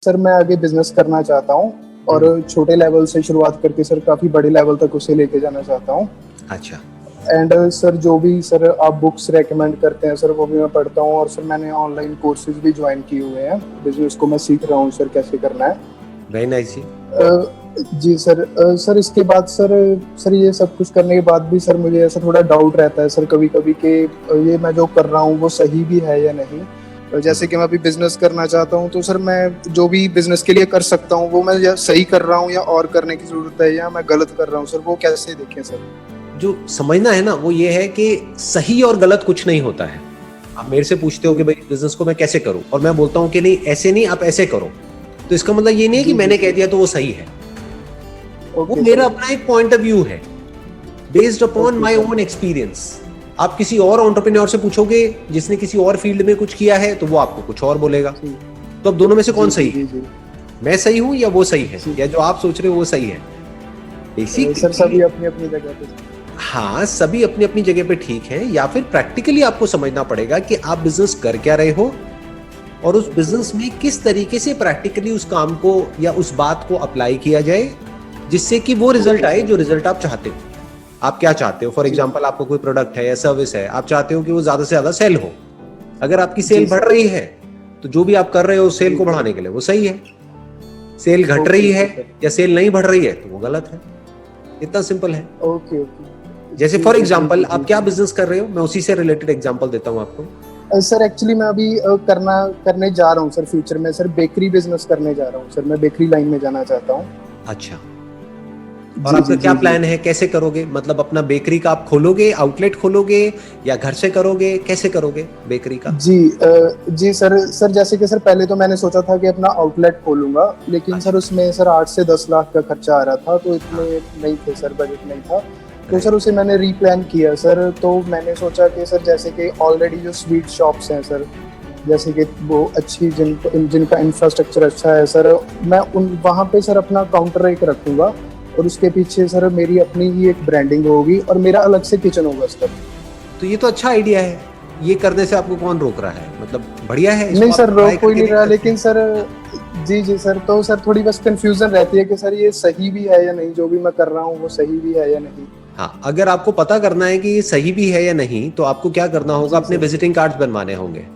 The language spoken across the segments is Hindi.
सर मैं आगे बिजनेस करना चाहता हूँ और छोटे लेवल से शुरुआत करके सर काफी बड़े लेवल तक उसे लेके जाना चाहता हूँ। अच्छा। एंड सर जो भी सर आप बुक्स रेकमेंड करते हैं सर वो भी मैं पढ़ता हूँ और सर मैंने ऑनलाइन कोर्सेज भी ज्वाइन किए हुए हैं, बिजनेस को मैं सीख रहा हूँ सर कैसे करना है। वेरी नाइस जी। जी सर। सर इसके बाद सर ये सब कुछ करने के बाद भी सर मुझे ऐसा थोड़ा डाउट रहता है सर कभी कभी कि ये मैं जो कर रहा हूँ वो सही भी है या नहीं। जैसे कि मैं अभी बिजनेस करना चाहता हूँ तो सर मैं जो भी बिजनेस के लिए कर सकता हूँ वो मैं या सही कर रहा हूँ या और करने की जरूरत है या मैं गलत कर रहा हूँ सर, वो कैसे देखें सर? जो समझना है ना वो ये है कि सही और गलत कुछ नहीं होता है। आप मेरे से पूछते हो कि भाई बिजनेस को मैं कैसे करूं और मैं बोलता हूं कि नहीं ऐसे नहीं, आप ऐसे करो, तो इसका मतलब ये नहीं है कि मैंने कह दिया तो वो सही है। वो मेरा अपना एक पॉइंट ऑफ व्यू है based upon my own experience. आप किसी और एंटरप्रेन्योर से पूछोगे जिसने किसी और फील्ड में कुछ किया है तो वो आपको कुछ और बोलेगा। तो अब दोनों में से कौन सही है? मैं सही हूं या वो सही है, या जो आप सोच रहे हो वो सही है? सर सभी अपनी अपनी जगह पे। हाँ, सभी अपनी अपनी जगह पे ठीक है। या फिर प्रैक्टिकली आपको समझना पड़ेगा कि आप बिजनेस कर क्या रहे हो और उस बिजनेस में किस तरीके से प्रैक्टिकली उस काम को या उस बात को अप्लाई किया जाए जिससे कि वो रिजल्ट आए जो रिजल्ट आप चाहते हो। आप क्या चाहते हो? फॉर एग्जाम्पल आपको कोई प्रोडक्ट है या सर्विस है, आप चाहते हो कि वो ज्यादा से ज्यादा सेल हो। अगर आपकी सेल बढ़ रही है तो जो भी आप कर रहे हो सेल को बढ़ाने के लिए वो सही है। सेल घट रही है या सेल नहीं बढ़ रही है तो वो गलत है। इतना सिंपल है। ओके। जैसे फॉर एग्जाम्पल आप क्या बिजनेस कर रहे हो, मैं उसी से रिलेटेड एग्जाम्पल देता हूँ आपको। सर एक्चुअली मैं अभी करने जा रहा हूँ सर, फ्यूचर में सर बेकरी बिजनेस करने जा रहा हूँ सर, मैं बेकरी लाइन में जाना चाहता हूँ। अच्छा, और आपका क्या प्लान है, कैसे करोगे? मतलब अपना बेकरी का आप खोलोगे, आउटलेट खोलोगे या घर से करोगे, कैसे करोगे बेकरी का? जी सर जैसे कि सर पहले तो मैंने सोचा था कि अपना आउटलेट खोलूंगा, लेकिन सर उसमें सर 8 से 10 लाख का खर्चा आ रहा था, तो इतने नहीं थे सर, बजट नहीं था। तो सर उसे मैंने रीप्लान किया सर। तो मैंने सोचा कि सर जैसे कि ऑलरेडी जो स्वीट शॉप्स हैं सर, जैसे कि वो अच्छी जिनका इंफ्रास्ट्रक्चर अच्छा है सर, मैं वहाँ पे सर अपना काउंटर एक रखूंगा और उसके पीछे सर मेरी अपनी ही एक ब्रांडिंग होगी और मेरा अलग से किचन होगा सर। तो ये तो अच्छा आइडिया है। ये करने से आपको कौन रोक रहा है? मतलब बढ़िया है। नहीं सर, रोक कोई नहीं रहा, लेकिन सर जी सर, तो सर थोड़ी बस कंफ्यूजन रहती है कि सर ये सही भी है या नहीं, जो भी मैं कर रहा हूँ वो सही भी है या नहीं। हाँ, अगर आपको पता करना है कि ये सही भी है या नहीं तो आपको क्या करना होगा, अपने विजिटिंग कार्ड्स बनवाने होंगे।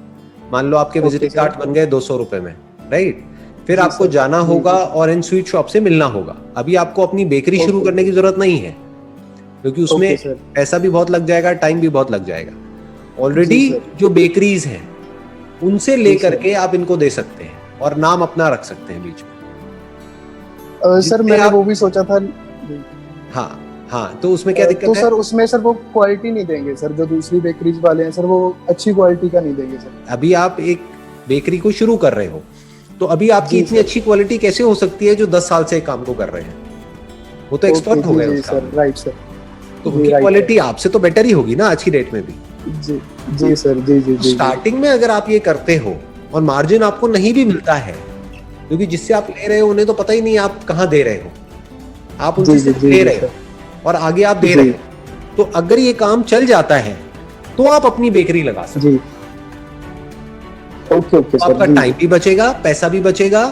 मान लो आपके विजिटिंग कार्ड बन गए 200 रुपए में, राइट? फिर आपको जाना होगा और इन स्वीट शॉप से मिलना होगा। अभी आपको अपनी बेकरी शुरू करने की जरूरत नहीं है क्योंकि उसमें पैसा भी बहुत लग जाएगा, टाइम भी बहुत लग जाएगा। ऑलरेडी जो बेकरीज हैं उनसे लेकर के आप इनको दे सकते हैं और नाम अपना रख सकते हैं बीच में। सर मैंने वो भी सोचा था। हाँ, तो उसमें क्या दिक्कत है? तो है? सर उसमें सर वो क्वालिटी नहीं देंगे सर, जो दूसरी बेकरीज वाले हैं सर वो अच्छी क्वालिटी का नहीं देंगे सर। अभी आप एक बेकरी को शुरू कर रहे हो तो अभी आपकी इतनी अच्छी क्वालिटी कैसे हो सकती है जो 10 साल से काम को कर रहे हैं? वो तो एक्सपर्ट हो गए सर। Right sir. तो उनकी क्वालिटी आपसे तो बेटर ही होगी ना आज की डेट में भी। जी सर। जी स्टार्टिंग में अगर आप ये करते हो और मार्जिन आपको नहीं भी मिलता है, क्योंकि जिससे आप ले रहे हो उन्हें तो पता ही नहीं आप कहाँ दे रहे हो, आप उनसे सिर्फ ले रहे हो और आगे आप दे रहे हो, तो अगर ये काम चल जाता है तो आप अपनी बेकरी लगा सकते हो। ओके आपका टाइम भी बचेगा, पैसा भी बचेगा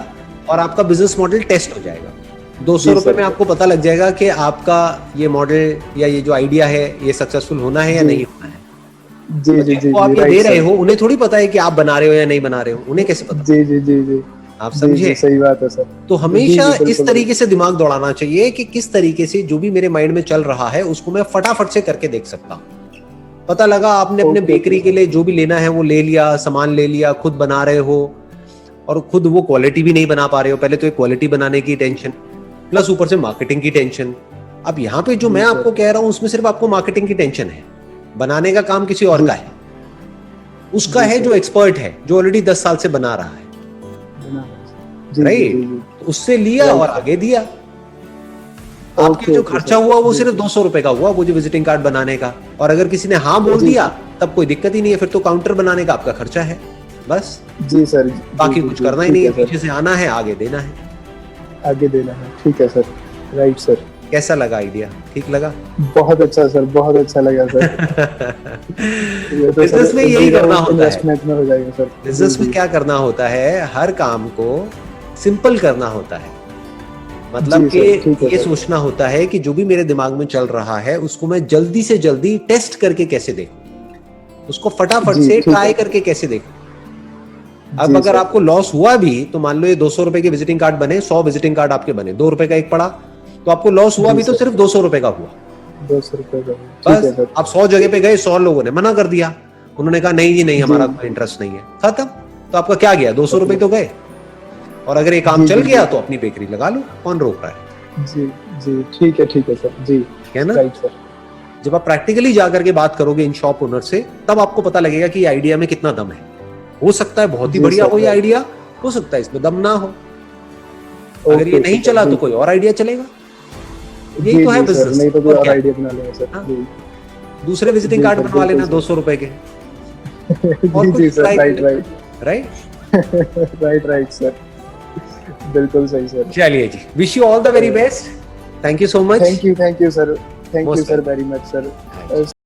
और आपका बिजनेस मॉडल टेस्ट हो जाएगा। 200 रुपए में आपको पता लग जाएगा कि आपका ये मॉडल या ये जो आइडिया है ये सक्सेसफुल होना है या नहीं होना है। जी आप ये दे रहे हो, उन्हें थोड़ी पता है कि आप बना रहे हो या नहीं बना रहे हो, उन्हें कैसे पता? जी आप समझे? सही बात है सर। तो हमेशा इस तरीके से दिमाग दौड़ाना चाहिए कि किस तरीके से जो भी मेरे माइंड में चल रहा है उसको मैं फटाफट से करके देख सकता हूँ। पता लगा आपने अपने बेकरी के लिए जो भी लेना है वो ले लिया, सामान ले लिया, खुद बना रहे हो और खुद वो क्वालिटी भी नहीं बना पा रहे हो। पहले तो एक क्वालिटी बनाने की टेंशन प्लस ऊपर से मार्केटिंग की टेंशन। अब यहाँ पे जो मैं आपको कह रहा हूँ उसमें सिर्फ आपको मार्केटिंग की टेंशन है, बनाने का काम किसी और का है, उसका है जो एक्सपर्ट है, जो ऑलरेडी 10 साल से बना रहा है, राइट? उससे लिया और आगे दिया। आपके जो खर्चा हुआ वो सिर्फ 200 रुपए का हुआ, वो जो विजिटिंग कार्ड बनाने का। और अगर किसी ने हाँ बोल दिया तब कोई दिक्कत ही नहीं है, फिर तो काउंटर बनाने का आपका खर्चा है बस। जी सर। बाकी कुछ करना ही नहीं है, पीछे से आना है, आगे देना है। आगे देना है, ठीक है सर। Right sir. कैसा लगा आइडिया? ठीक लगा? बहुत अच्छा सर, बहुत अच्छा लगा सर। बिजनेस में यही करना होता है। इन्वेस्टमेंट में हो जाएगा सर। बिजनेस में क्या करना होता है, हर काम को सिंपल करना होता है। मतलब जी सर, ठीक कि है ये सर। सोचना होता है कि जो भी मेरे दिमाग में चल रहा है उसको मैं जल्दी से जल्दी टेस्ट करके कैसे देखूं, उसको फटाफट जी से ठीक ट्राई है करके कैसे देखूं। अब जी अगर सर। आपको लॉस हुआ भी तो मान लो ये 200 रुपए के विजिटिंग कार्ड बने, 100 विजिटिंग कार्ड आपके बने, 2 रुपए का एक पड़ा, तो आपको लॉस हुआ जी भी तो सर, सिर्फ 200 रुपए का हुआ। 200 रुपये का, ठीक बस है सर। आप 100 जगह पे गए, 100 लोगों ने मना कर दिया, उन्होंने कहा नहीं जी नहीं, जी हमारा कोई इंटरेस्ट नहीं है, खत्म। तो आपका क्या गया, 200 रुपए तो गए। और अगर ये काम जी चल जी गया जी तो अपनी बेकरी लगा लो, कौन रोक रहा है। जी जी, ठीक है सर जी। ठीक है ना। Right sir. जब आप प्रैक्टिकली जाकर के बात करोगे इन शॉप ओनर से, तब आपको पता लगेगा कि आइडिया में कितना दम है। हो सकता है बहुत ही जी बढ़िया सर, हो ये राइट। आइडिया, हो सकता है इसमें दम ना हो। अगर ये ओके नहीं सर, चला तो कोई बिल्कुल। और आइडिया चलेगा। यही जी तो है जी सर, बिजनेस, नहीं तो कोई और और क्या है। आइडिया बना लेंगे सर। हाँ, जी दूसरे विजिटिंग जी कार्ड सर, बनवा बिल्कुल लेना सर। 200 रुपए के, और जी कुछ जी सर, ट्राई कर राइट लेना, right. Right. Right right sir, बिल्कुल सही सर। चलिए जी, wish you all the very best, thank you so much, thank you sir, thank you most sir welcome. Very much sir.